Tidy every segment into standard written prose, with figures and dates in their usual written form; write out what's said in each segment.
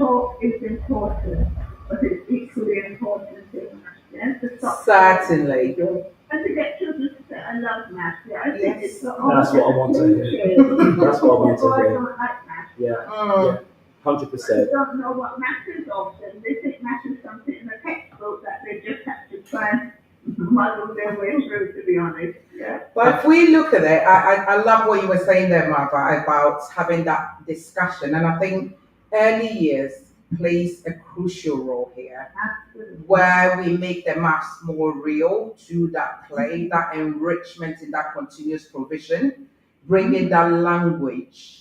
talk is important, but it's equally important in math. Yeah, to stop Certainly. and to get children to say, "I love math." Yeah, I think Yes. it's That's what I want to hear. That's what I want to I hear. don't like math. Yeah, Mm. 100%. They don't know what math is often. They think math is something in a textbook that they just have to try and muddle their way through, to be honest. Yeah. But if we look at it, I love what you were saying there, Marva, about having that discussion. And I think early years plays a crucial role here, Absolutely. where we make the maths more real to that play, that enrichment in that continuous provision, bringing that language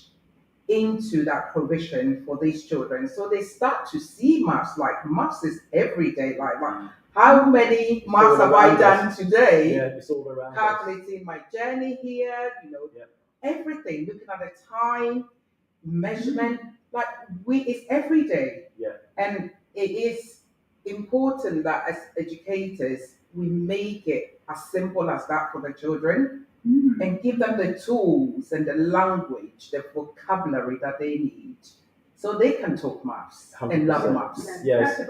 into that provision for these children. So they start to see maths like maths is everyday. Like how many maths have I done today? Yeah, it's all around us. Calculating my journey here, everything, looking at the time, measurement, like it's every day. Yeah. And it is important that as educators, we make it as simple as that for the children and give them the tools and the language, the vocabulary that they need so they can talk maths and love 100%. maths. Yes. That's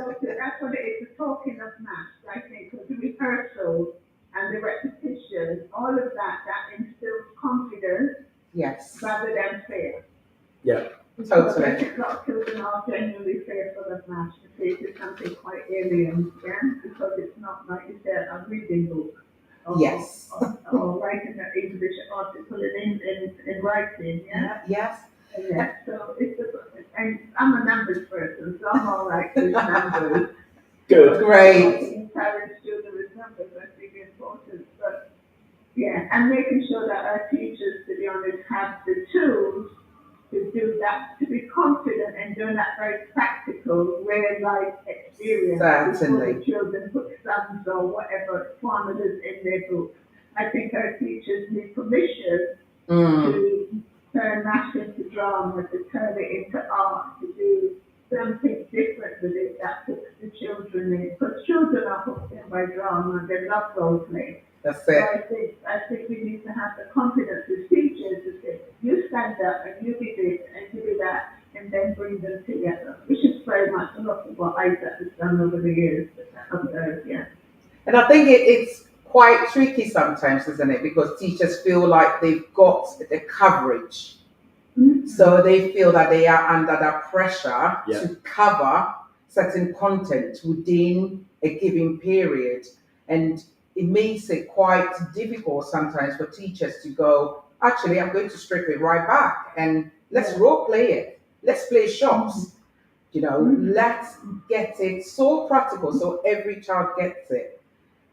what it is, the talking of maths, I think, because the rehearsal and the repetition, all of that instills confidence Yes. rather than fear. Yeah. Totally. I think a lot of children are genuinely fearful of maths. They say it's something quite alien, because it's not like you said, a reading book. Yes. Or writing an English article in writing, yeah? Yes. Yeah, so and I'm a numbers person, so I'm all right with numbers. Good. Great. Encourage children with numbers, I think is important. But yeah, and making sure that our teachers, to be honest, have the tools to do that, to be confident and doing that very practical, real life experience. Certainly. Before the children put sums or whatever formulas in their book. I think our teachers need permission to turn math into drama, to turn it into art, to do something different with it that puts the children in. Because children are hooked in by drama, they love role play. That's So it. I think we need to have the confidence as teachers to say, you stand up and you do this and you do that, and then bring them together, which is very much a lot of what Isaac has done over the years. Yeah. And I think it's quite tricky sometimes, isn't it? Because teachers feel like they've got the coverage. So they feel that they are under that pressure to cover certain content within a given period. And it makes it quite difficult sometimes for teachers to go, actually, I'm going to strip it right back and let's role play it. Let's play shops. Let's get it so practical so every child gets it.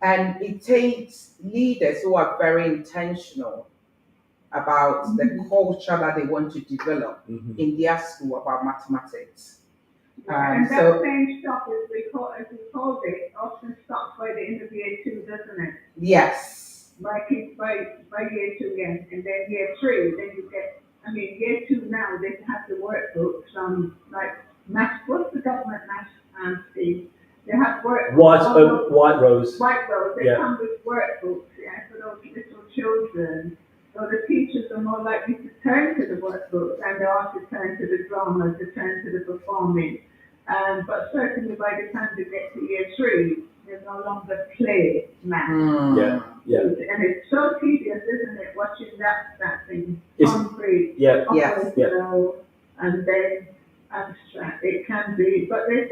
And it takes leaders who are very intentional about the culture that they want to develop in their school about mathematics. And that same shop, as we called it, often stops by the end of year 2, doesn't it? Yes. By year 2 again, and then year 3, then you get. I mean, year 2 now they have the workbooks like math. What's the government math scheme? They have workbooks. White Rose. White Rose. They come with workbooks, for those little children. So the teachers are more likely to turn to the workbooks and they are to turn to the drama, to turn to the performing. But certainly by the time they get to year 3, they no longer play math. Yeah. And it's so tedious, isn't it, watching that thing concrete, and then abstract. It can be, but there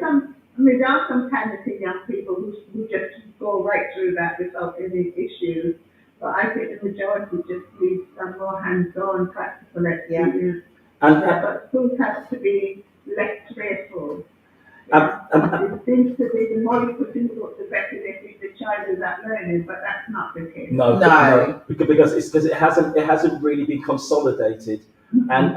are some talented young people who just go right through that without any issues. But I think the majority just need some more hands-on practical experience. But schools have to be less fearful. It seems to be the more you put into it, the better they think the child is at learning, but that's not the case. No. Because it hasn't really been consolidated. And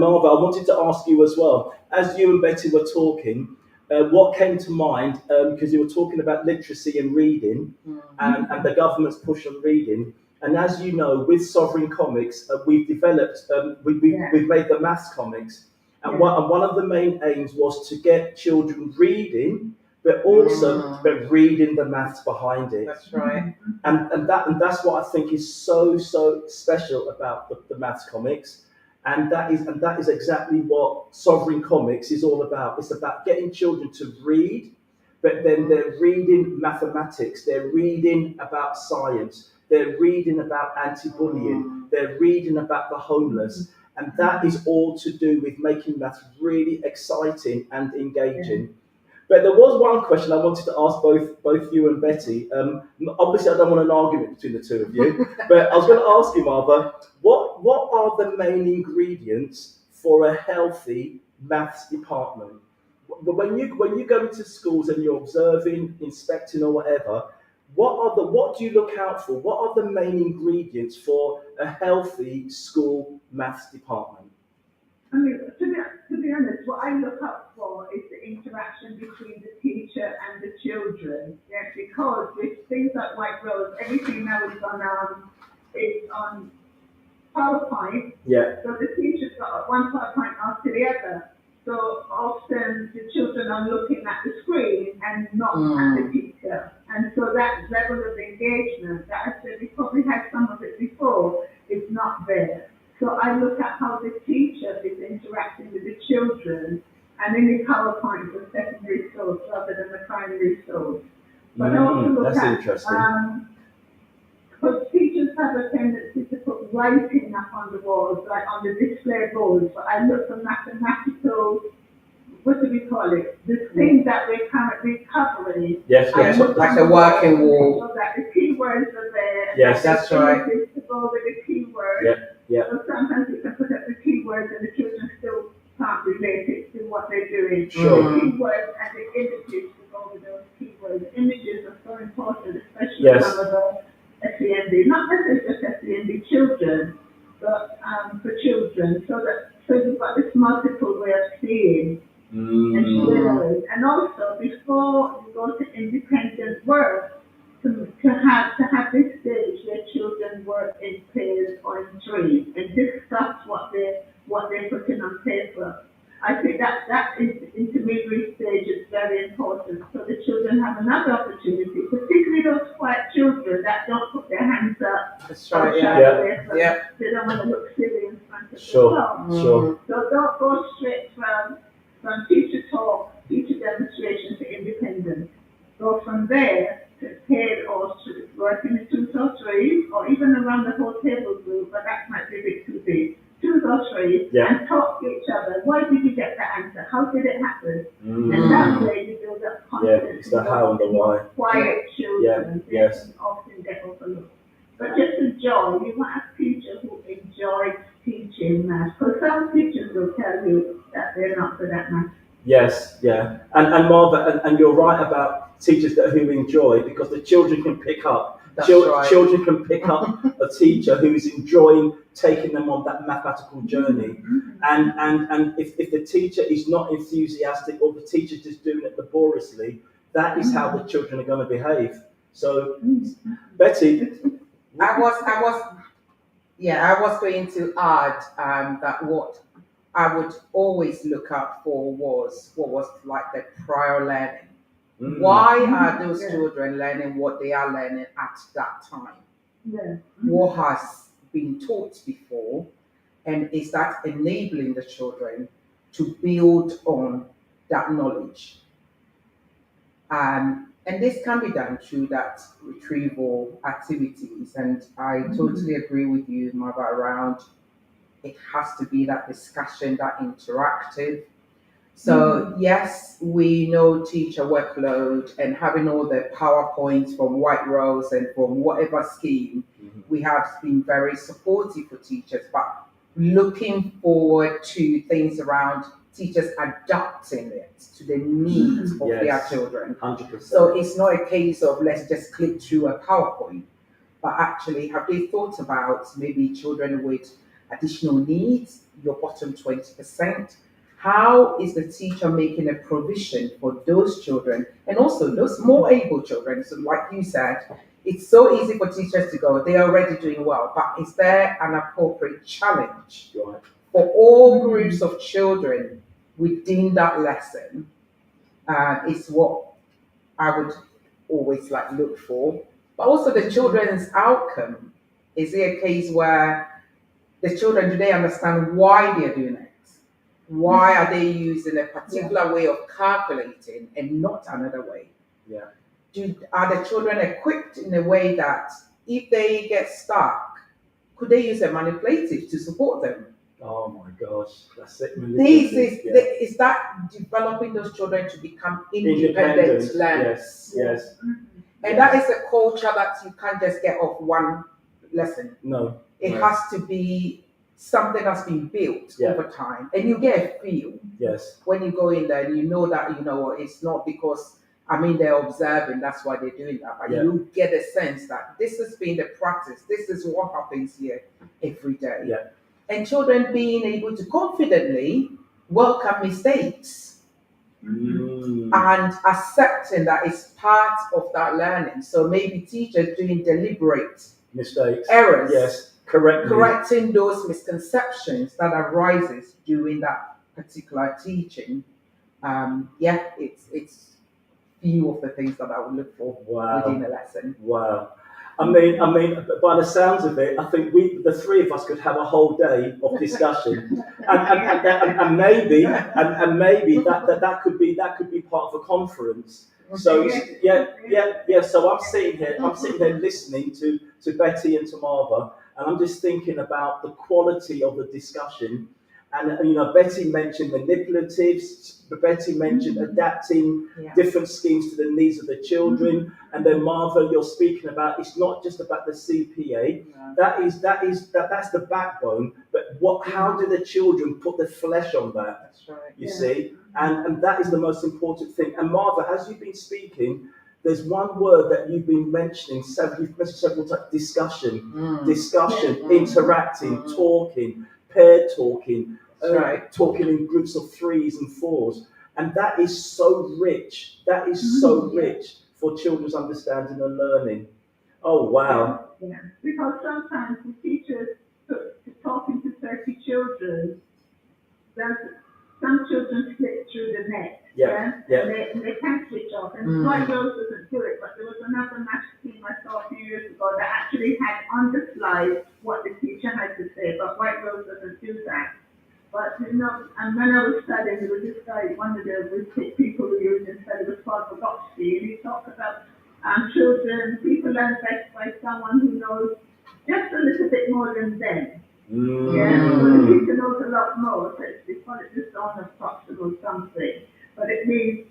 Marva, I wanted to ask you as well, as you and Betty were talking, what came to mind, because you were talking about literacy and reading and the government's push on reading. And as you know, with Sovereign Comics, we've developed, we've made the maths comics. And one of the main aims was to get children reading, but also reading the maths behind it. That's right. And that's what I think is so special about the maths comics. And that is exactly what Sovereign Comics is all about. It's about getting children to read, but then they're reading mathematics, they're reading about science, they're reading about anti-bullying, they're reading about the homeless, and that is all to do with making maths really exciting and engaging. But there was one question I wanted to ask both you and Betty. Obviously, I don't want an argument between the two of you, but I was going to ask you, Marva, what are the main ingredients for a healthy maths department? When you go into schools and you're observing, inspecting, or whatever, what do you look out for? What are the main ingredients for a healthy school maths department? I mean, to be honest, what I look up for is the interaction between the teacher and the children. Yes, because with things like White Rose, everything now is on PowerPoint. Yeah. So the teacher's got one PowerPoint after the other. So often the children are looking at the screen and not at the teacher. And so that level of engagement that I said we probably had some of it before is not there. So I look at how the teacher is interacting with the children, and in the PowerPoint for secondary schools rather than the primary schools. But I also look That's at, interesting. because teachers have a tendency to put writing up on the walls, like on the display boards, but I look for mathematical, what do we call it? The thing that we're currently covering. Yes, like the working wall. So that the keywords are there. Yes, that's right. To go with the keywords. Yeah. So sometimes you can put up the keywords and the children still can't relate it to what they're doing. Sure. The keywords and the images to go with those keywords. Images are so important, especially some of the SEND, not necessarily just SEND children, but for children, so you've got this multiple way of seeing and sharing. And also, before you go to independent work, to have this stage where children work in pairs or in threes and discuss what they're putting on paper. I think that is intermediary stage is very important. So the children have another opportunity, particularly those quiet children that don't put their hands up. That's right. Yeah. They don't want to look silly in front of the class. Sure. So don't go straight from teacher talk, teacher demonstration to independent. Go from there to paired or working in twos or threes, or even around the whole table group, but that might be a bit too big. Twos or threes, and talk to each other. Why did you get that answer? How did it happen? And that way you build up confidence. It's the how and the why. Quiet children, yes. often get overlooked. But just enjoy. You want a teacher who enjoys teaching math. Because some teachers will tell you that they're not good at math. Yes, yeah. And Marva, and you're right about teachers who enjoy, because the children can pick up. Children can pick up a teacher who's enjoying taking them on that mathematical journey. And if the teacher is not enthusiastic, or the teacher's just doing it laboriously, that is how the children are going to behave. So, Betty. I was going to add that what I would always look out for was what was like the prior learning. Why are those children learning what they are learning at that time? What has been taught before, and is that enabling the children to build on that knowledge? And this can be done through that retrieval activities. And I totally agree with you, Marva, around it has to be that discussion, that interactive. So yes, we know teacher workload and having all the PowerPoints from White Rose and from whatever scheme, we have been very supportive for teachers, but looking forward to things around teachers adapting it to the needs of their children. 100%. So it's not a case of let's just click through a PowerPoint, but actually have they thought about maybe children with additional needs, your bottom 20%? How is the teacher making a provision for those children and also those more able children? So like you said, it's so easy for teachers to go, they're already doing well, but is there an appropriate challenge for all groups of children within that lesson? Is what I would always like look for. But also the children's outcome. Is it a case where the children, do they understand why they're doing it? Why are they using a particular way of calculating and not another way? Yeah. Are the children equipped in a way that if they get stuck, could they use a manipulative to support them? Oh my gosh, that's it. Is that developing those children to become independent learners? Yes. And that is a culture that you can't just get off one lesson. No. It has to be something that's been built over time. And you get a feel when you go in there and you know that, it's not because, they're observing, that's why they're doing that. But you get a sense that this has been the practice. This is what happens here every day. Yeah. And children being able to confidently welcome mistakes and accepting that it's part of that learning. So maybe teachers doing deliberate mistakes, errors, correcting those misconceptions that arises during that particular teaching. It's few of the things that I would look for within a lesson. Wow. I mean, by the sounds of it, I think the three of us could have a whole day of discussion, and maybe that could be part of a conference. So So I'm sitting here listening to Betty and to Marva, and I'm just thinking about the quality of the discussion. And Betty mentioned manipulatives. Betty mentioned adapting different schemes to the needs of the children. And then Marva, you're speaking about it's not just about the CPA. That's the backbone. But how do the children put the flesh on that? That's right. You see, and that is the most important thing. And Marva, as you've been speaking, there's one word that you've been mentioning several times: discussion, interacting, talking, pair talking. Talking in groups of 3s and 4s, and that is so rich. That is so rich for children's understanding and learning. Oh wow! Yeah. Because sometimes the teachers talking to 30 children, some children slip through the net. And they can't switch off. And White Rose doesn't do it, but there was another maths team I saw a few years ago that actually had on the slide what the teacher had to say, but White Rose doesn't do that. But and when I was studying, there was this guy, one of the people who used to study was called Bogotsky, and he talked about children, people learn best by someone who knows just a little bit more than them. So the teacher knows a lot more, so they call it the zone of proximal something. But it means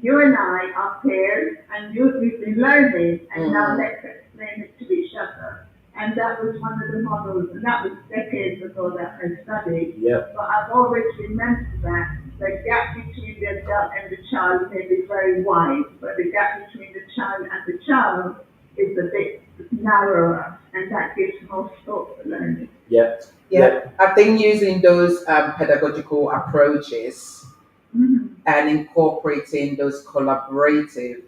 you and I are pairs, and we've been learning, and now let's explain it to each other. And that was one of the models, and that was decades ago that I studied. But I've always remembered that the gap between the adult and the child may be very wide, but the gap between the child and the child is a bit narrower, and that gives more scope for learning. I think using those pedagogical approaches and incorporating those collaborative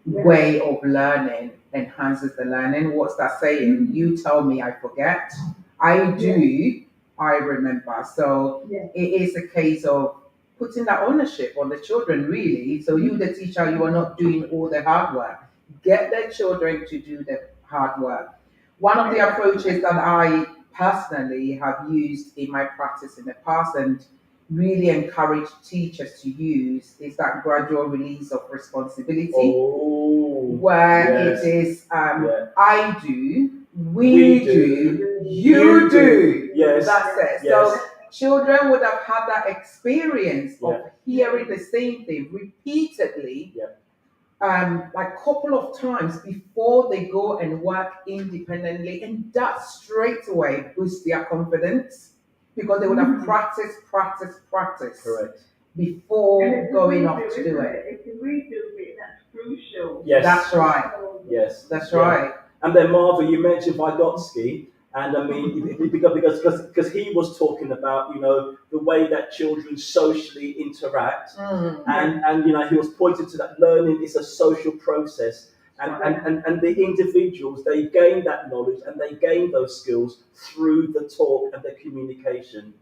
way of learning enhances the learning. What's that saying? You tell me, I forget. I do, I remember. So it is a case of putting that ownership on the children, really. So you, the teacher, you are not doing all the hard work. Get the children to do the hard work. One of the approaches that I personally have used in my practice in the past and really encourage teachers to use is that gradual release of responsibility, where it is I do, we do, you do. That's it. So children would have had that experience of hearing the same thing repeatedly, like a couple of times before they go and work independently, and that straight away boosts their confidence. Because they would have practiced before going off to do it. If you redo it, that's crucial. Yes, that's right. Yes, that's right. And then Marva, you mentioned Vygotsky, and I mean because he was talking about the way that children socially interact, and he was pointing to that learning is a social process. And the individuals, they gain that knowledge and they gain those skills through the talk and the communication,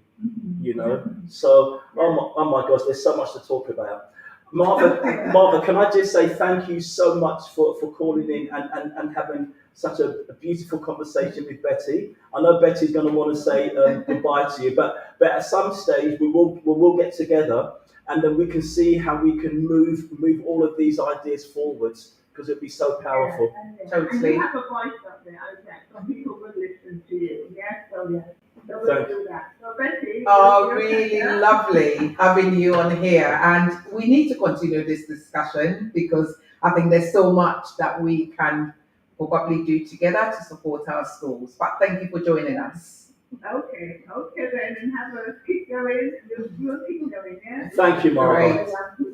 So, oh my gosh, there's so much to talk about. Marva, can I just say thank you so much for calling in and having a beautiful conversation with Betty. I know Betty's going to want to say goodbye to you, but at some stage we will get together, and then we can see how we can move all of these ideas forwards, because it'd be so powerful. And you have a voice up there, okay, so people will listen to you. Yes, so yes. So we'll do that. So Betty. Oh, really lovely having you on here. And we need to continue this discussion because I think there's so much that we can probably do together to support our schools. But thank you for joining us. Okay then, and have a keep going. You'll keep going, yeah? Thank you, Margaret.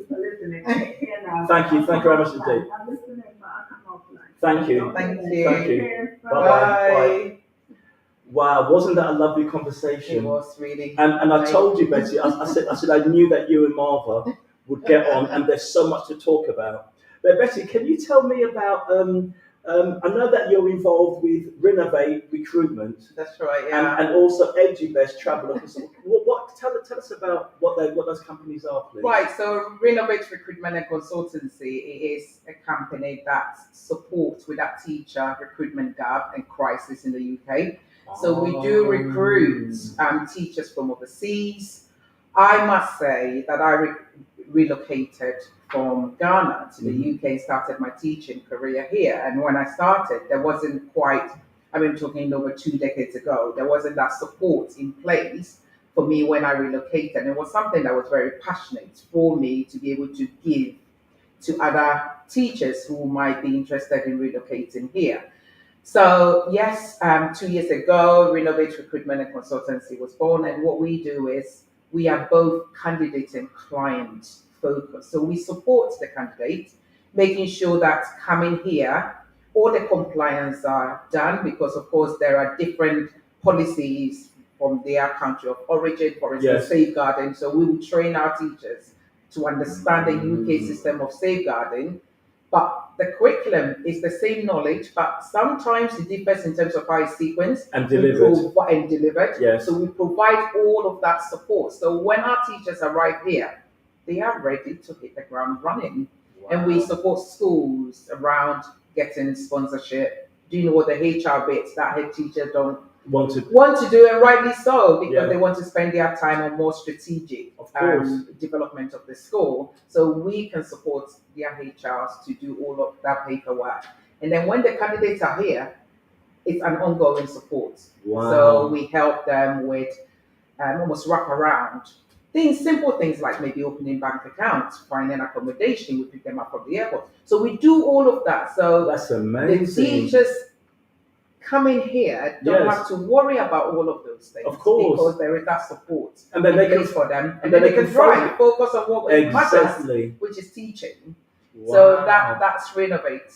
For listening. Take care now. Thank you very much indeed. I'm listening, but I'll come offline. Thank you. Thank you. Thank you. Cheers. Bye. Wow, wasn't that a lovely conversation? It was really. And I told you, Betty, I said I knew that you and Marva would get on, and there's so much to talk about. But Betty, can you tell me about? I know that you're involved with Renovate Recruitment. That's right. Yeah. And also EduBest Travel. Tell us about what those companies are, please. Right. So Renovate Recruitment and Consultancy is a company that supports with that teacher recruitment gap and crisis in the UK. So we do recruit teachers from overseas. I must say that I relocated from Ghana to the UK and started my teaching career here. And when I started, there wasn't quite, I've been talking over 2 decades ago, there wasn't that support in place for me when I relocated. And it was something that was very passionate for me to be able to give to other teachers who might be interested in relocating here. So yes, 2 years ago, Renovate Recruitment and Consultancy was born. And what we do is we are both candidate and client focused. So we support the candidate, making sure that coming here, all the compliance are done, because of course there are different policies from their country of origin, for instance, safeguarding. So we will train our teachers to understand the UK system of safeguarding. But the curriculum is the same knowledge, but sometimes it differs in terms of how it's sequenced and delivered. Yes. So we provide all of that support. So when our teachers arrive here, they are ready to hit the ground running. Wow. And we support schools around getting sponsorship, doing all the HR bits that head teachers don't want to do, and rightly so, because they want to spend their time on more strategic development of the school. So we can support their HRs to do all of that paperwork. And then when the candidates are here, it's an ongoing support. Wow. So we help them with almost wrap around things, simple things like maybe opening bank accounts, finding accommodation, we pick them up from the airport. So we do all of that. So that's amazing. The teachers coming here don't have to worry about all of those things, of course, because there is that support and then they can for them, and then they can focus on what matters, which is teaching. Wow. So that's Renovate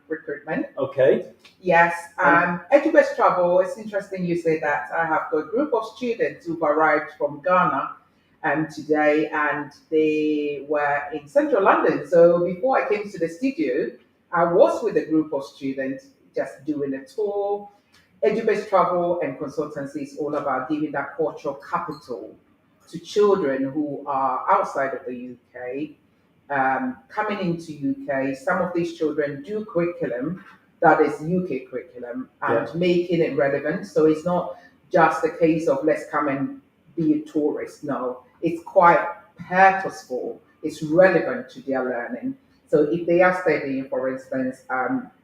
Recruitment. Okay. Yes. EduBest Travel. It's interesting you say that. I have a group of students who've arrived from Ghana today, and they were in central London. So before I came to the studio, I was with a group of students just doing a tour. EduBest Travel and Consultancy is all about giving that cultural capital to children who are outside of the UK, coming into UK. Some of these children do curriculum that is UK curriculum and making it relevant. So it's not just a case of let's come and be a tourist. No, it's quite purposeful. It's relevant to their learning. So if they are studying, for instance,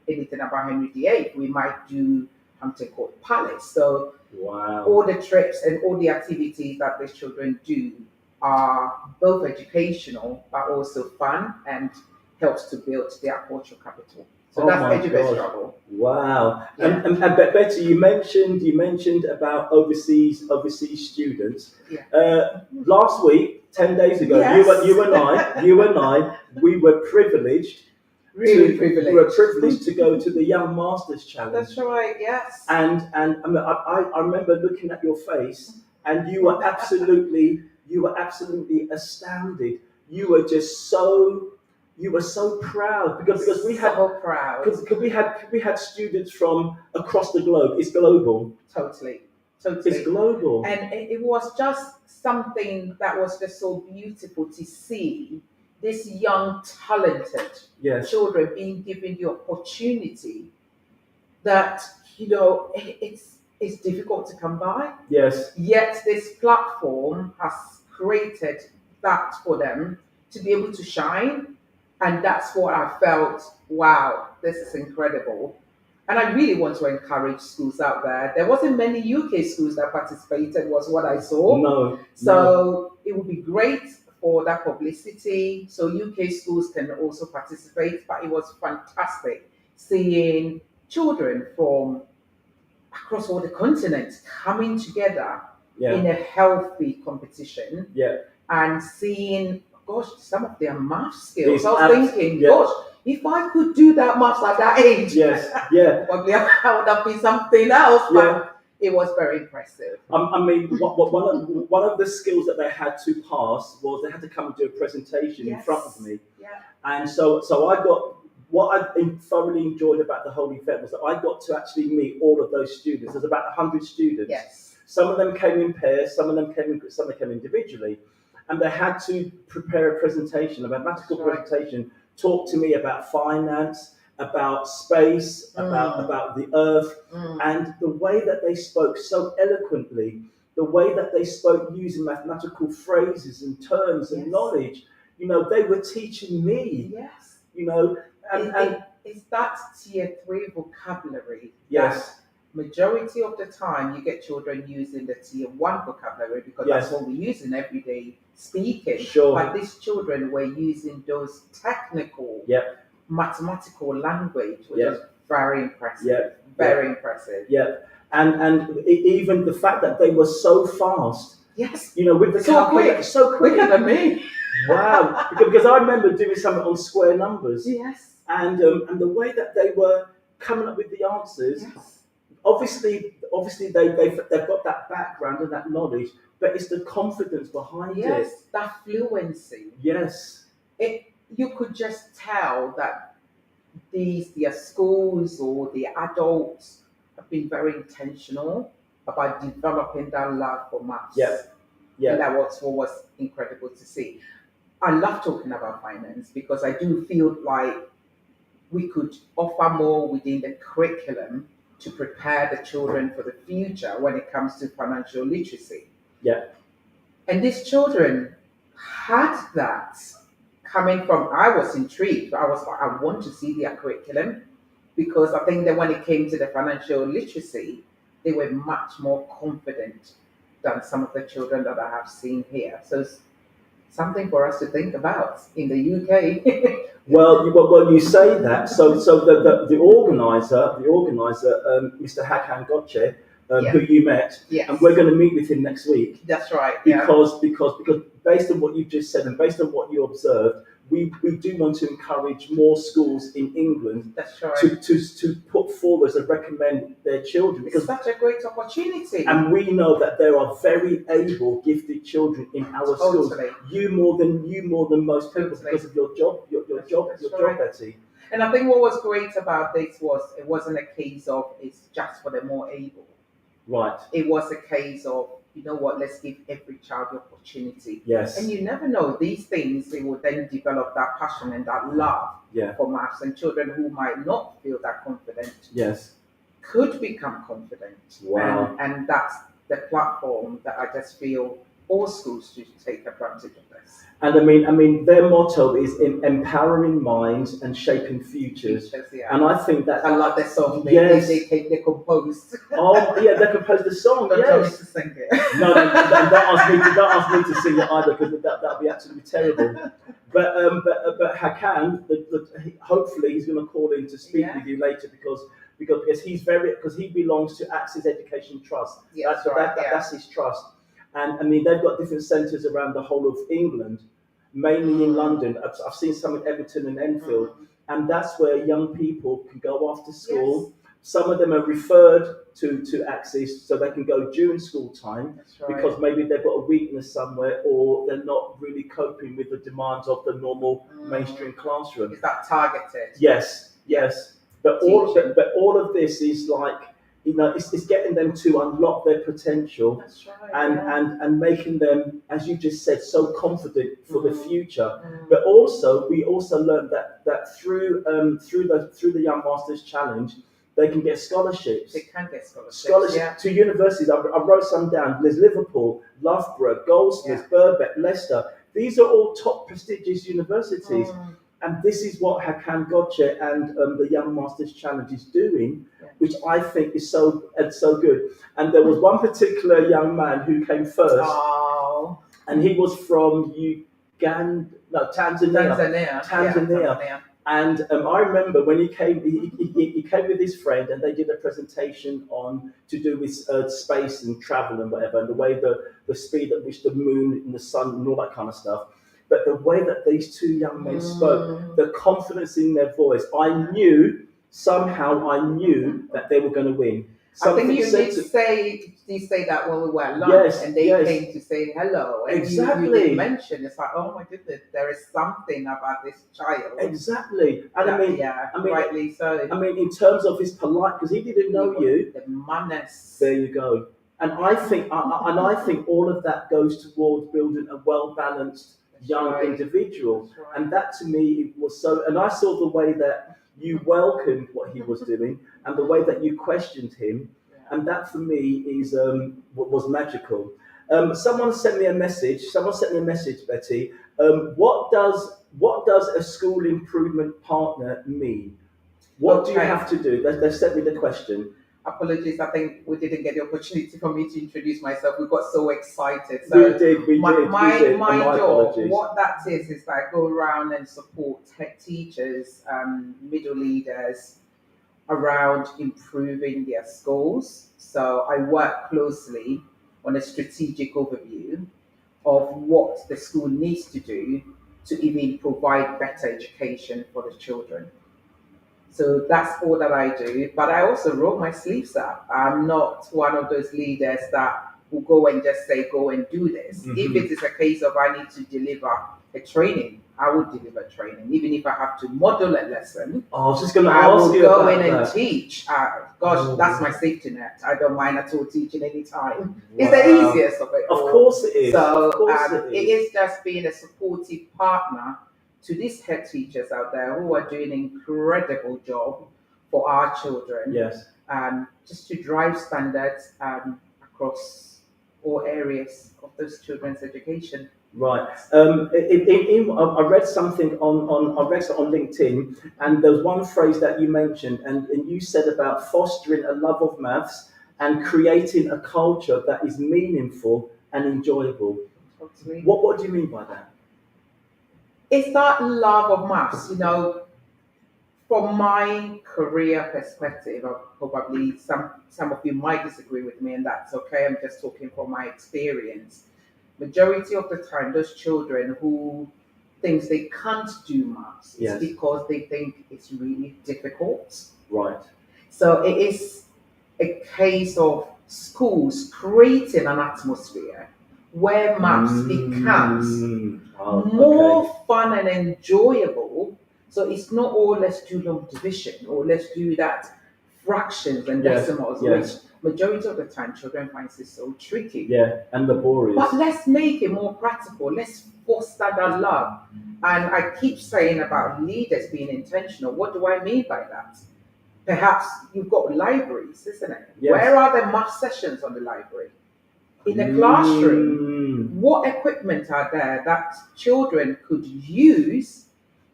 anything about Henry VIII, we might do something called Palace. So all the trips and all the activities that these children do are both educational but also fun and helps to build their cultural capital. So that's EduBest Travel. Wow. Yeah. And Betty, you mentioned about overseas students. Yeah. Last week, 10 days ago, you and I, we were privileged. Really privileged. We were privileged to go to the Young Masters Challenge. That's right. Yes. And I remember looking at your face, and you were absolutely astounded. You were just so. You were so proud because we had we had students from across the globe. It's global. Totally. It's global. And it was just something that was just so beautiful to see these young, talented children being given the opportunity that it's difficult to come by. Yes. Yet this platform has created that for them to be able to shine, and that's what I felt. Wow, this is incredible. And I really want to encourage schools out there. There wasn't many UK schools that participated, was what I saw. No. So it would be great for that publicity, so UK schools can also participate. But it was fantastic seeing children from across all the continents coming together Yeah. in a healthy competition, Yeah. and seeing, gosh, some of their math skills. It's I was thinking, yeah. gosh, if I could do that maths at that age, Yes. Yeah. probably I would have been something else. But it was very impressive. I mean, one of the skills that they had to pass was they had to come and do a presentation in front of me. Yeah. And so I got, what I thoroughly enjoyed about the whole event was that I got to actually meet all of those students. There's about 100 students. Yes. Some of them came in pairs, some of them came individually. And they had to prepare a presentation, a mathematical presentation, talk to me about finance, about space, about the earth, and the way that they spoke so eloquently, the way that they spoke using mathematical phrases and terms and knowledge, they were teaching me. Yes. And it's that tier 3 vocabulary. yes. Majority of the time you get children using the tier 1 vocabulary because that's what we use in everyday speaking. Sure. But these children were using those technical mathematical language, which was very impressive. Very impressive. Yeah. And even the fact that they were so fast. Yes. With the calculator, so quick. Quicker than me. Wow. Because I remember doing something on square numbers. Yes. And the way that they were coming up with the answers. Yes. Obviously, they've got that background and that knowledge, but it's the confidence behind it. That fluency. Yes. You could just tell that their schools or the adults have been very intentional about developing that love for maths. Yeah. And that was what was incredible to see. I love talking about finance because I do feel like we could offer more within the curriculum to prepare the children for the future when it comes to financial literacy. Yeah. And these children had that coming from, I was intrigued. I was like, I want to see their curriculum because I think that when it came to the financial literacy, they were much more confident than some of the children that I have seen here. So it's something for us to think about in the UK. Well, you say that. So the organizer, Mr. Hakan Gotche, who you met, and we're going to meet with him next week. That's right. Because based on what you've just said and based on what you observed, we do want to encourage more schools in England to put forward and recommend their children, because it's such a great opportunity. And we know that there are very able, gifted children in our schools. You more than most people because of your job, your job, Betty. And I think what was great about this was it wasn't a case of it's just for the more able. Right. It was a case of, you know what, let's give every child the opportunity. Yes. And you never know, these things, they will then develop that passion and that love for maths, and children who might not feel that confident could become confident. Wow. And that's the platform that I just feel all schools should take advantage of this. And I mean, their motto is empowering minds and shaping futures. And I think that I love their song. They composed. Oh yeah, they composed the song. Don't tell me to sing it. No, don't ask me to sing it either, because that'd be absolutely terrible. But Hakan, hopefully he's going to call in to speak with you later because he belongs to Access Education Trust. That's his trust. And I mean, they've got different centres around the whole of England, mainly in London. I've seen some in Everton and Enfield, and that's where young people can go after school. Yes. Some of them are referred to Access so they can go during school time because maybe they've got a weakness somewhere or they're not really coping with the demands of the normal mainstream classroom. Is that targeted? Yes. But all of this is like, it's getting them to unlock their potential and making them, as you just said, so confident for the future. But we also learned that through the Young Masters Challenge, they can get scholarships. They can get scholarships. Scholarships to universities. I wrote some down. There's Liverpool, Loughborough, Goldsmiths, Birkbeck, Leicester. These are all top prestigious universities. And this is what Hakan Gotcha and the Young Masters Challenge is doing, which I think is so good. And there was one particular young man who came first, and he was from Tanzania. And I remember when he came, he came with his friend, and they did a presentation to do with space and travel and whatever, and the way the speed at which the moon and the sun and all that kind of stuff. But the way that these two young men spoke, the confidence in their voice, I knew that they were going to win. I think you did say that when we were at lunch, and they came to say hello. And exactly. You did mention, it's like, oh my goodness, there is something about this child. Exactly. And I mean, rightly so. I mean, in terms of his polite, because he didn't know you. The manners. There you go. And I think all of that goes towards building a well-balanced young individual. Right. And that to me was so, and I saw the way that you welcomed what he was doing and the way that you questioned him, and that for me is was magical. Someone sent me a message, Betty. What does a school improvement partner mean? What do you have to do? They sent me the question. Apologies, I think we didn't get the opportunity for me to introduce myself. We got so excited. So we did. My job, apologies. what that is that I go around and support teachers, middle leaders around improving their schools. So I work closely on a strategic overview of what the school needs to do to even provide better education for the children. So that's all that I do. But I also roll my sleeves up. I'm not one of those leaders that will go and just say, go and do this. If it is a case of I need to deliver a training, I will deliver training. Even if I have to model a lesson, I was just going to ask you about that. I will go in and teach. That's my safety net. I don't mind at all teaching anytime. Wow. It's the easiest of it all. Of course it is. So it is just being a supportive partner to these head teachers out there who are doing an incredible job for our children. Yes. Just to drive standards across all areas of those children's education. Right. I read something on LinkedIn, and there was one phrase that you mentioned, and you said about fostering a love of maths and creating a culture that is meaningful and enjoyable. Totally. What do you mean by that? It's that love of maths, from my career perspective. Probably some of you might disagree with me, and that's okay. I'm just talking from my experience. Majority of the time, those children who think they can't do maths is because they think it's really difficult. Right. So it is a case of schools creating an atmosphere where maths becomes more fun and enjoyable. So it's not, let's do long division, or let's do that fractions and decimals, which majority of the time children find it so tricky. Yeah, and laborious. But let's make it more practical. Let's foster that love. And I keep saying about leaders being intentional. What do I mean by that? Perhaps you've got libraries, isn't it? Yes. Where are the math sessions on the library? In the classroom, what equipment are there that children could use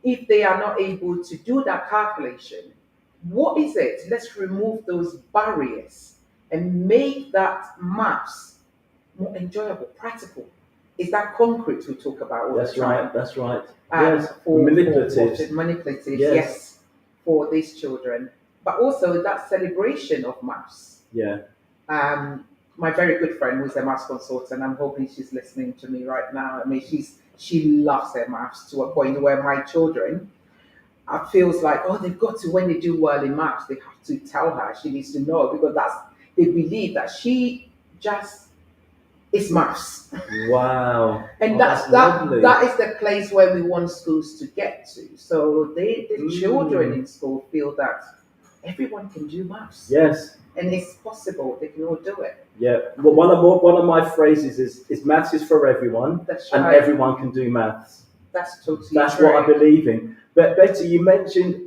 if they are not able to do that calculation? What is it? Let's remove those barriers and make that maths more enjoyable, practical. Is that concrete we talk about all the time? That's right. Yes. Manipulative, yes, for these children. But also that celebration of maths. Yeah. My very good friend, who's a maths consultant, I'm hoping she's listening to me right now. I mean, she loves her maths to a point where my children, it feels like, they've got to, when they do well in maths, they have to tell her, she needs to know, because they believe that she just is maths. Wow. And that is the place where we want schools to get to. So the children in school feel that everyone can do maths. Yes. And it's possible, they can all do it. Yeah. Well, one of my phrases is maths is for everyone. That's right. And everyone can do maths. That's totally That's true. what I believe in. But Betty, you mentioned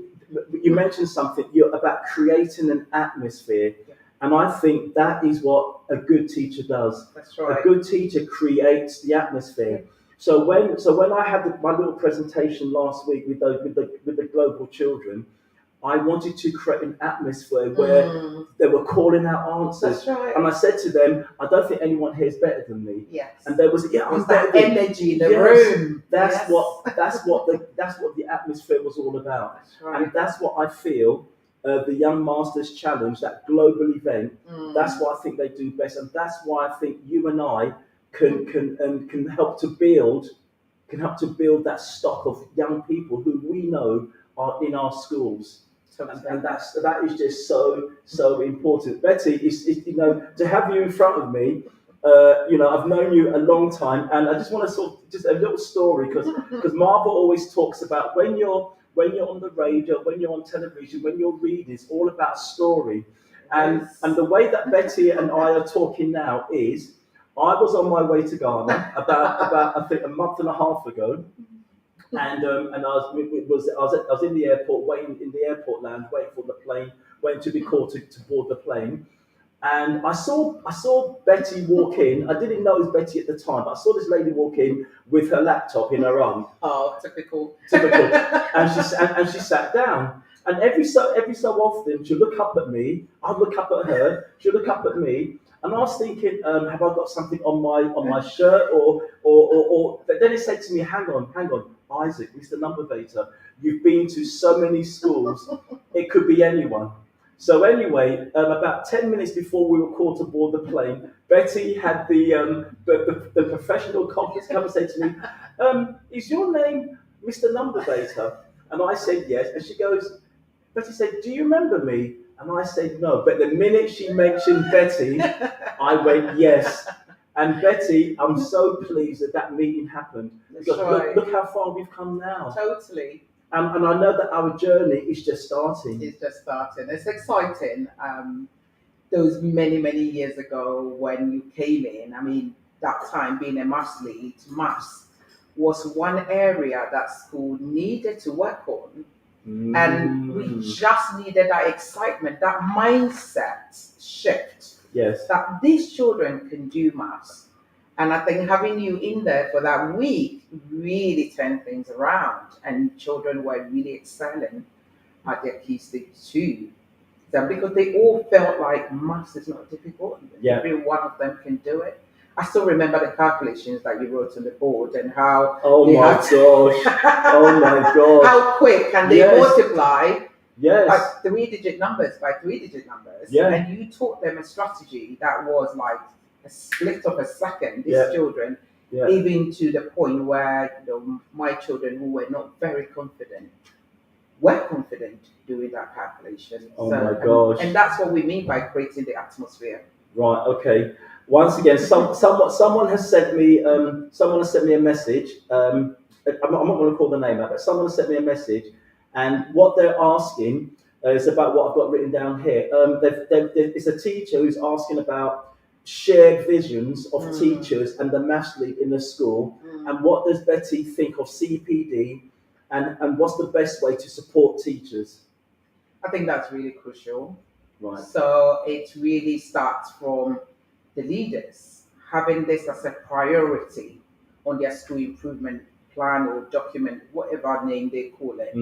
you mentioned something about creating an atmosphere, and I think that is what a good teacher does. That's right. A good teacher creates the atmosphere. So when I had my little presentation last week with the global children, I wanted to create an atmosphere where they were calling out answers. That's right. And I said to them, I don't think anyone here is better than me. Yes. And there was I'm that better than energy in the yes, room. That's what the atmosphere was all about. That's right. And that's what I feel the Young Masters Challenge, that global event, that's what I think they do best. And that's why I think you and I can help to build that stock of young people who we know are in our schools. And that is just so important. Betty, is to have you in front of me. I've known you a long time, and I just want to just a little story because Marvel always talks about when you're on the radio, when you're on television, when you're reading, it's all about story. And the way that Betty and I are talking now is, I was on my way to Ghana about I think a month and a half ago. And I was in the airport, waiting in the airport lounge, waiting for the plane, waiting to be called to board the plane. And I saw Betty walk in. I didn't know it was Betty at the time, but I saw this lady walk in with her laptop in her arm. Oh, typical. And she sat down. And every so often she'll look up at me. I'll look up at her. She'll look up at me. And I was thinking, have I got something on my shirt or? But then it said to me, hang on, Isaac, Mr. Numbervator, you've been to so many schools, it could be anyone. So anyway, about 10 minutes before we were called to board the plane, Betty had the professional confidence come and say to me, is your name Mr. Numbervator? And I said yes. And Betty said, do you remember me? And I said no. But the minute she mentioned Betty, I went yes. And Betty, I'm so pleased that meeting happened. Because look how far we've come now. Totally. And I know that our journey is just starting. It's just starting. It's exciting. Those many, many years ago when you came in, I mean, that time being a maths lead, maths was one area that school needed to work on. And we just needed that excitement, that mindset shift. Yes. That these children can do maths. And I think having you in there for that week really turned things around. And children were really excelling at their key stage 2. So because they all felt like maths is not difficult. Yeah. Every one of them can do it. I still remember the calculations that you wrote on the board and how oh my gosh, how quick can they multiply like 3-digit numbers by 3-digit numbers. Yeah. And you taught them a strategy that was like a split of a second, these children, even to the point where my children who were not very confident were confident doing that calculation. My gosh. And that's what we mean by creating the atmosphere. Right, okay. Once again, someone has sent me a message. I'm not going to call the name out, but someone has sent me a message, and what they're asking is about what I've got written down here. It's a teacher who's asking about shared visions of teachers and the maths lead in the school, and what does Betty think of CPD, and what's the best way to support teachers? I think that's really crucial. Right. So it really starts from the leaders having this as a priority on their school improvement plan or document, whatever name they call it,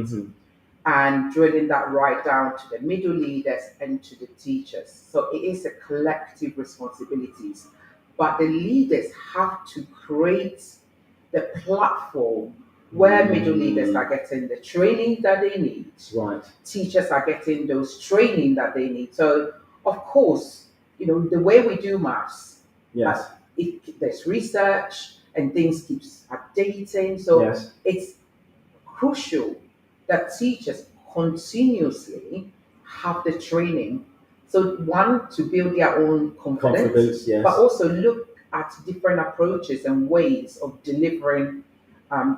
and drilling that right down to the middle leaders and to the teachers. So it is a collective responsibilities, but the leaders have to create the platform where middle leaders are getting the training that they need. Right. Teachers are getting those training that they need. So of course, the way we do maths, there's research and things keeps updating. So it's crucial that teachers continuously have the training. So one, to build their own confidence, but also look at different approaches and ways of delivering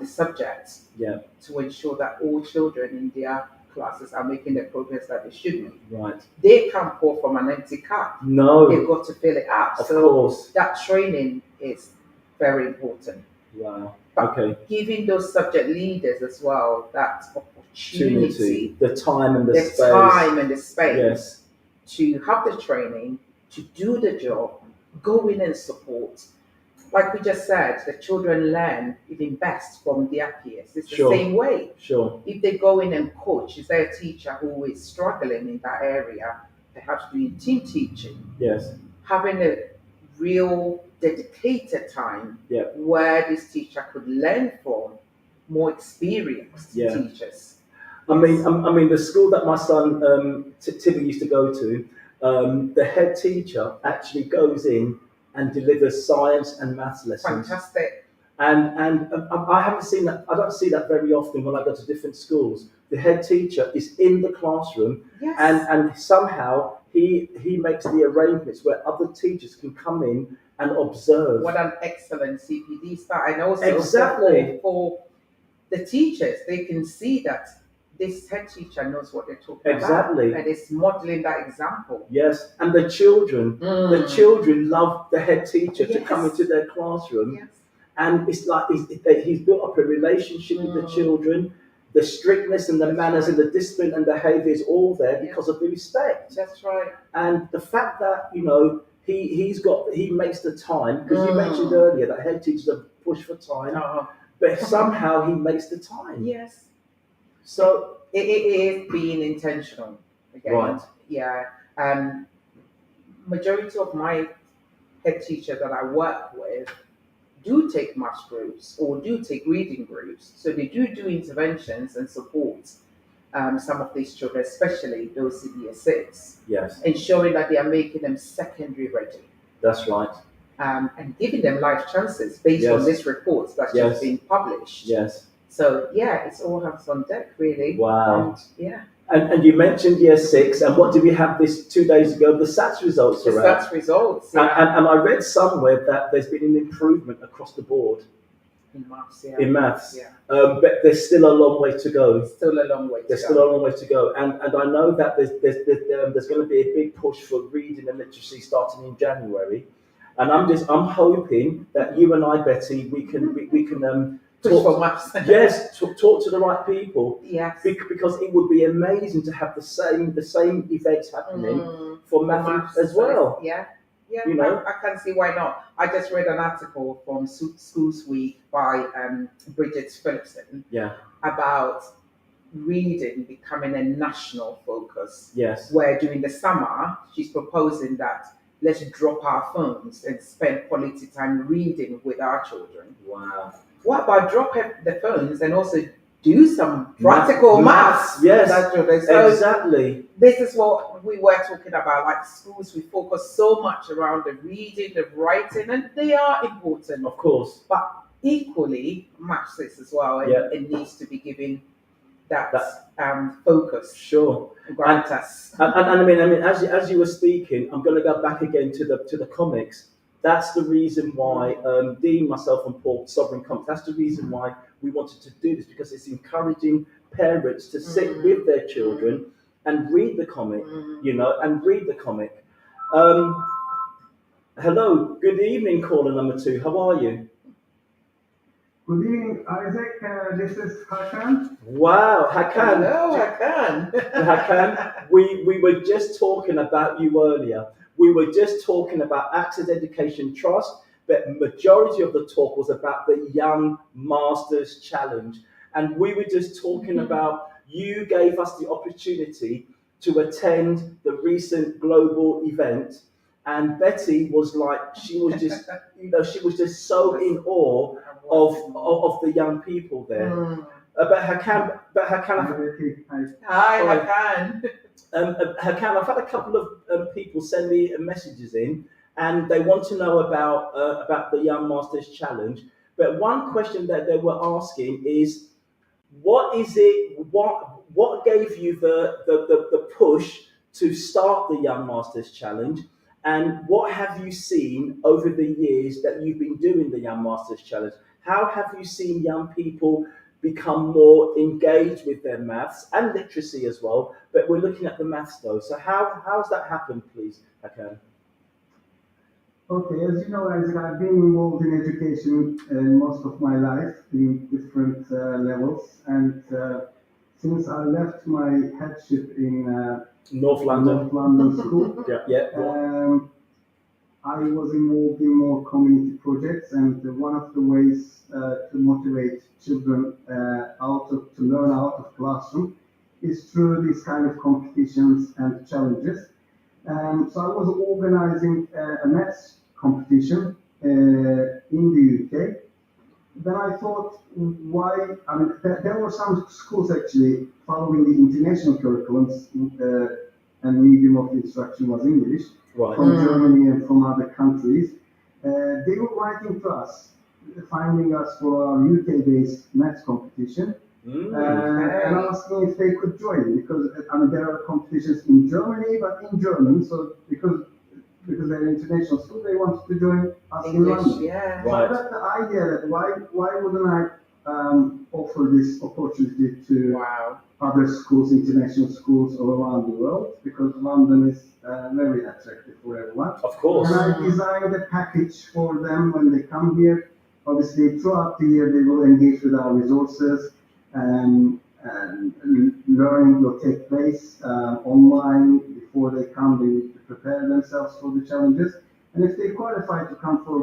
the subjects to ensure that all children in their classes are making the progress that they should make. Right. They can't pour from an empty cup. No. They've got to fill it up. Of course. That training is very important. Wow. But giving those subject leaders as well that opportunity, the time and the space. time and the space Yes. to have the training, to do the job, go in and support. Like we just said, the children learn even best from their peers. It's the Sure. same way. Sure. If they go in and coach, is there a teacher who is struggling in that area, perhaps doing team teaching, Yes. having a real dedicated time Yeah. where this teacher could learn from more experienced Yeah. teachers. I mean, the school that my son Timmy used to go to, the head teacher actually goes in and delivers science and maths lessons. Fantastic. And I haven't seen that. I don't see that very often when I go to different schools. The head teacher is in the classroom, Yes. and somehow he makes the arrangements where other teachers can come in and observe. What an excellent CPD start. And also Exactly. for the teachers, they can see that this head teacher knows what they're talking Exactly. about and is modeling that example. Yes, and the children love the head teacher to come into their classroom. Yes. And it's like he's built up a relationship with the children. The strictness and the manners and the discipline and behaviour is all there because of the respect. That's right. And the fact that he makes the time, because you mentioned earlier that head teachers are pushed for time, but somehow he makes the time. Yes. So it is being intentional again. Right. Yeah. Majority of my head teachers that I work with do take maths groups or do take reading groups. So they do interventions and support some of these children, especially those in year 6, yes, ensuring that they are making them secondary ready that's right. and giving them life chances based on this report that's just been published. Yes. So yeah, it's all hands on deck, really. Wow. And, yeah. And you mentioned year 6, and what did we have this 2 days ago? The SATs results The are out. SATs results. And I read somewhere that there's been an improvement across the board in maths. Yeah. in maths. Yeah. But there's still a long way to go. Still a long way to There's go. still a long way to go. And I know that there's going to be a big push for reading and literacy starting in January. And I'm hoping that you and I, Betty, we can Push for maths. yes, talk to the right people. Yes. Because it would be amazing to have the same events happening for maths as well. Yeah. Yeah, You know? I can see why not. I just read an article from Schools Week by Bridget Phillipson about reading becoming a national focus. Yes. Where during the summer, she's proposing that let's drop our phones and spend quality time reading with our children. Wow. What about drop the phones and also do some practical maths? Yes, so exactly. This is what we were talking about. Like schools, we focus so much around the reading, the writing, and they are important, Of course. but equally, maths is as well, and it needs to be given that focus. Sure. Grant us. And I mean, as you were speaking, I'm going to go back again to the comics. That's the reason why Dean, myself, and Paul, Sovereign Comics. That's the reason why we wanted to do this, because it's encouraging parents to sit with their children and read the comic, and read the comic. Hello, good evening, caller number 2. How are you? Good evening, Isaac. This is Hakan. Wow, Hakan. Hello, Hakan. Hakan, we were just talking about you earlier. We were just talking about Access Education Trust, but majority of the talk was about the Young Masters Challenge. And we were just talking about, you gave us the opportunity to attend the recent global event. And Betty was like, she was just so in awe of the young people there. But Hakan, Hi, Hakan. Hakan, I've had a couple of people send me messages in, and they want to know about the Young Masters Challenge. But one question that they were asking is, what gave you the push to start the Young Masters Challenge? And what have you seen over the years that you've been doing the Young Masters Challenge? How have you seen young people become more engaged with their maths and literacy as well? But we're looking at the maths though. So how's that happened, please, Hakan? Okay, as you know, Isaac, I've been involved in education most of my life in different levels. And since I left my headship in North London. North London school, Yeah. I was involved in more community projects, and one of the ways to motivate children to learn out of classroom is through these kind of competitions and challenges. So I was organizing a maths competition in the UK. Then I thought, why? I mean, there were some schools actually following the international curriculums, and medium of instruction was English, Right. from Germany and from other countries. They were writing to us, finding us for our UK-based maths competition, and asking if they could join, because I mean there are competitions in Germany, but in German. So because they're international school, they wanted to join us in London. Yeah. So I got the idea that why wouldn't I offer this opportunity to Wow. other schools, international schools all around the world, because London is very attractive for everyone. Of course. And I designed a package for them when they come here. Obviously, throughout the year, they will engage with our resources, and learning will take place online. Before they come, they need to prepare themselves for the challenges. And if they qualify to come for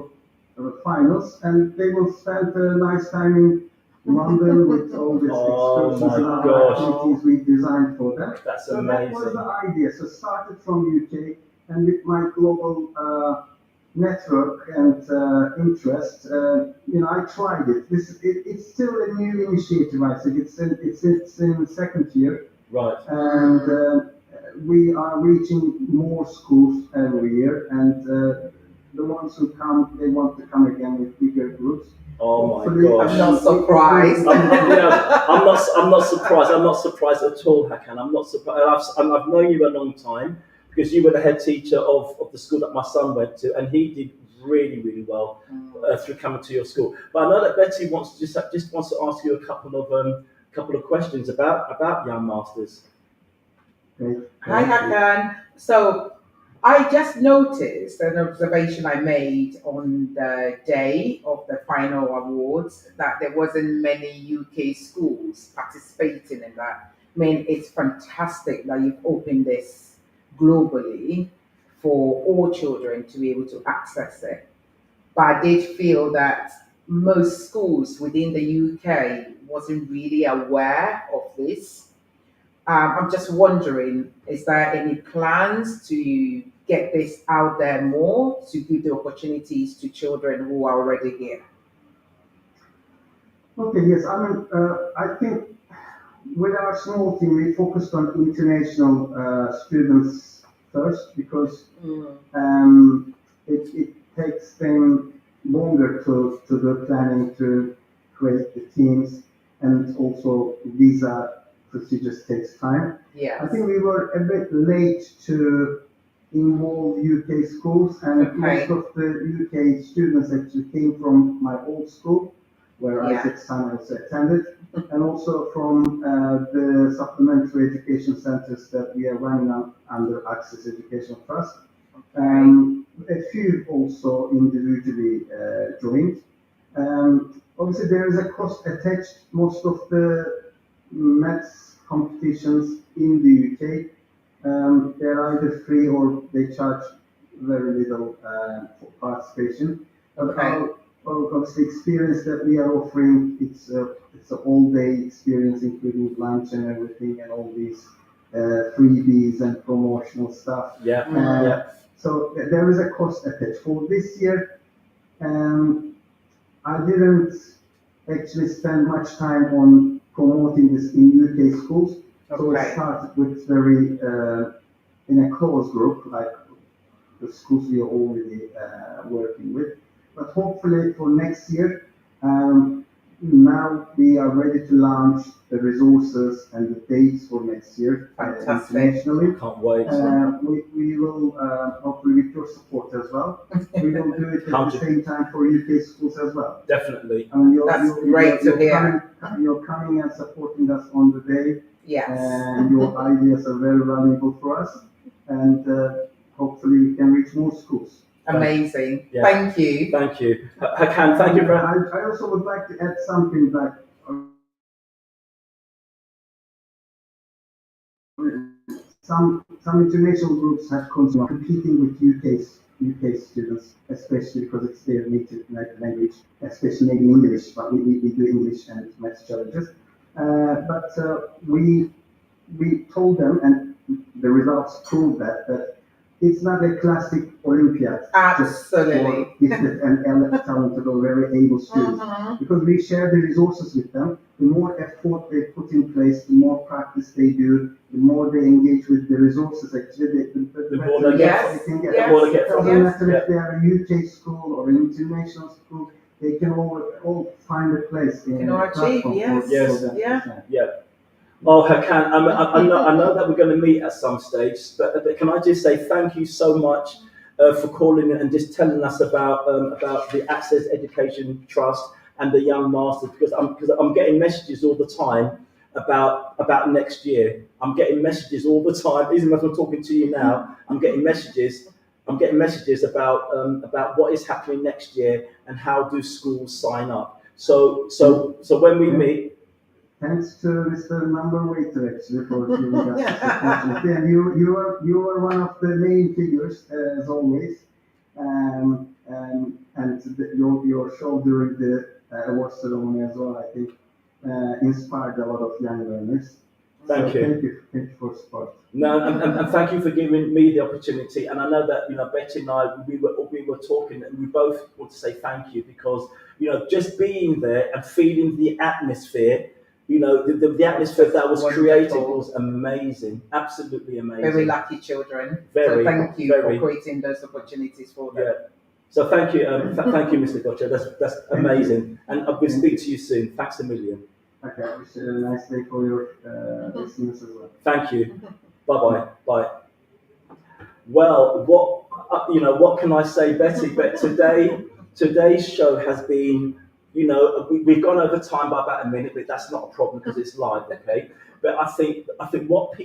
finals, and they will spend a nice time in London with all these Oh excursions and my other gosh. activities we designed for them. That's So that was amazing. the idea. So started from UK, and with my global network and interest, I tried it. It's still a new initiative. I think it's in the second year, Right. and we are reaching more schools every year. And the ones who come, they want to come again with bigger groups. Oh my Hopefully, gosh. I'm not surprised. I'm not surprised. I'm not surprised at all, Hakan. I'm not surprised. I've known you a long time because you were the head teacher of the school that my son went to, and he did really, really well through coming to your school. But I know that Betty wants to just wants to ask you a couple of questions about Young Masters. Great. Hi, Hakan. So I just noticed an observation I made on the day of the final awards that there wasn't many UK schools participating in that. I mean, it's fantastic that you've opened this globally for all children to be able to access it. But I did feel that most schools within the UK wasn't really aware of this. I'm just wondering, is there any plans to get this out there more to give the opportunities to children who are already here? Okay, yes. I mean, I think with our small team, we focused on international students first, because it takes them longer to do planning, to create the teams, and also visa procedures takes time. I think we were a bit late to involve UK schools, and Okay. most of the UK students actually came from my old school, where Yeah. Isaac's son also attended, and also from the supplementary education centers that we are running under Access Education Trust. A few also individually joined. Obviously, there is a cost attached. Most of the maths competitions in the UK, they're either free or they charge very little for participation. But Okay. obviously, experience that we are offering, it's an all-day experience, including lunch and everything, and all these freebies and promotional stuff. Yeah. Uh, So there is a cost attached. For this year, I didn't actually spend much time on promoting this in UK schools. So it Okay. started with very in a close group, like the schools we are already working with. But hopefully for next year, now we are ready to launch the resources and the dates for next year Fantastic. internationally. Can't wait. We will, hopefully with your support as well, we will do it at the same time for UK schools as well. Definitely. I mean, That's great to hear. You're coming and supporting us on the day, Yes. and your ideas are very valuable for us, and hopefully we can reach more schools. Amazing. Yeah. Thank you. Thank you. Hakan, thank you very much. I also would like to add something, like some international groups have consumed competing with UK students, especially because it's their native language, especially maybe English, but we do English and maths challenges. We told them, and the results prove that it's not a classic Olympiad just for Absolutely. gifted and talented or very able students. Because we share the resources with them, the more effort they put in place, the more practice they do, the more they engage with the resources. Actually, The more they get, Yes, can get. the more they get It from doesn't it. matter Yeah. if they are a UK school or an international school, they can all find a place in Can the all achieve, platform yes. Yes. for them. Yeah. Yeah. Oh, Hakan, I know that we're going to meet at some stage, but can I just say thank you so much for calling in and just telling us about the Access Education Trust and the Young Masters, because I'm getting messages all the time about next year. I'm getting messages all the time, even as I'm talking to you now. I'm getting messages about what is happening next year and how do schools sign up. So when we meet. Thanks to Mr. Numbervator actually for giving us this opportunity. And you are one of the main figures as always. Your show during the award ceremony as well, I think, inspired a lot of young learners. Thank you. Thank you for support. No, and thank you for giving me the opportunity. And I know that Betty and I we were talking, and we both want to say thank you because just being there and feeling the atmosphere. The atmosphere that was created was amazing, absolutely amazing. Very lucky children. Very, so thank you very. for creating those opportunities for them. Yeah. So thank you, thank you, Mr. Gotcha. That's amazing, and I'll speak to you soon. Thanks a million. Okay, I wish you a nice day for your listeners as well. Thank you. Bye. Well, what can I say, Betty? But today's show has been, we've gone over time by about a minute, but that's not a problem because it's live, okay? But I think what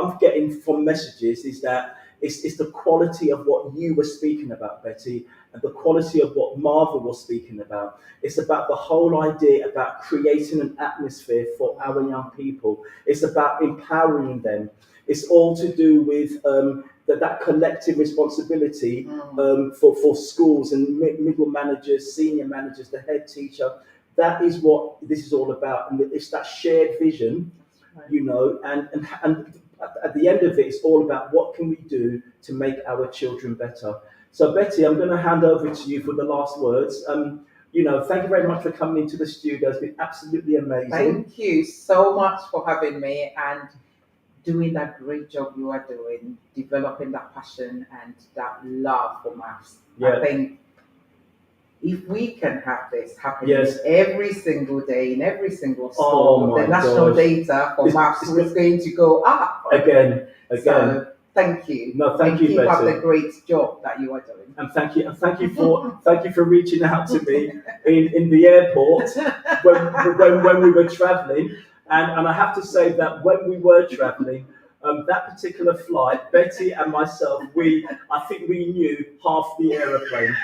I'm getting from messages is that it's the quality of what you were speaking about, Betty, and the quality of what Marva was speaking about. It's about the whole idea about creating an atmosphere for our young people. It's about empowering them. It's all to do with that collective responsibility for schools and middle managers, senior managers, the head teacher. That is what this is all about, and it's that shared vision, and at the end of it, it's all about what can we do to make our children better. So, Betty, I'm going to hand over to you for the last words. Thank you very much for coming into the studio. It's been absolutely amazing. Thank you so much for having me and doing that great job you are doing, developing that passion and that love for maths. Yeah. I think if we can have this happening every single day in every single school, the national data for maths is going to go up. Again. So thank you. No, thank you, keep Betty. up the great job that you are doing. And thank you for reaching out to me in the airport when we were travelling. And I have to say that when we were travelling, that particular flight, Betty and myself, I think we knew half the aeroplane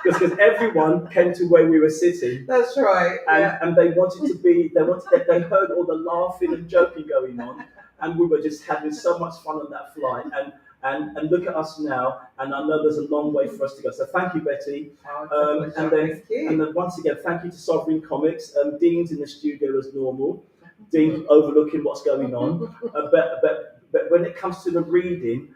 because everyone came to where we were sitting. That's right. And they wanted to be. They heard all the laughing and joking going on, and we were just having so much fun on that flight. And look at us now, and I know there's a long way for us to go. So thank you, Betty. And then once again, thank you to Sovereign Comics. Dean's in the studio as normal. Dean overlooking what's going on. But when it comes to the reading,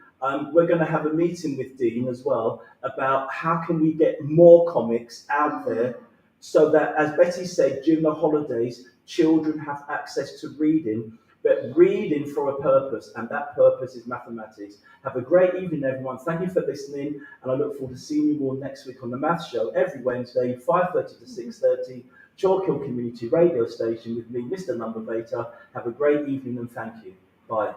we're going to have a meeting with Dean as well about how can we get more comics out there so that, as Betty said, during the holidays, children have access to reading, but reading for a purpose, and that purpose is mathematics. Have a great evening, everyone. Thank you for listening, and I look forward to seeing you all next week on the Maths Show every Wednesday, 5:30 to 6:30, Chalk Hill Community Radio Station with me, Mr. Numbervator. Have a great evening and thank you. Bye.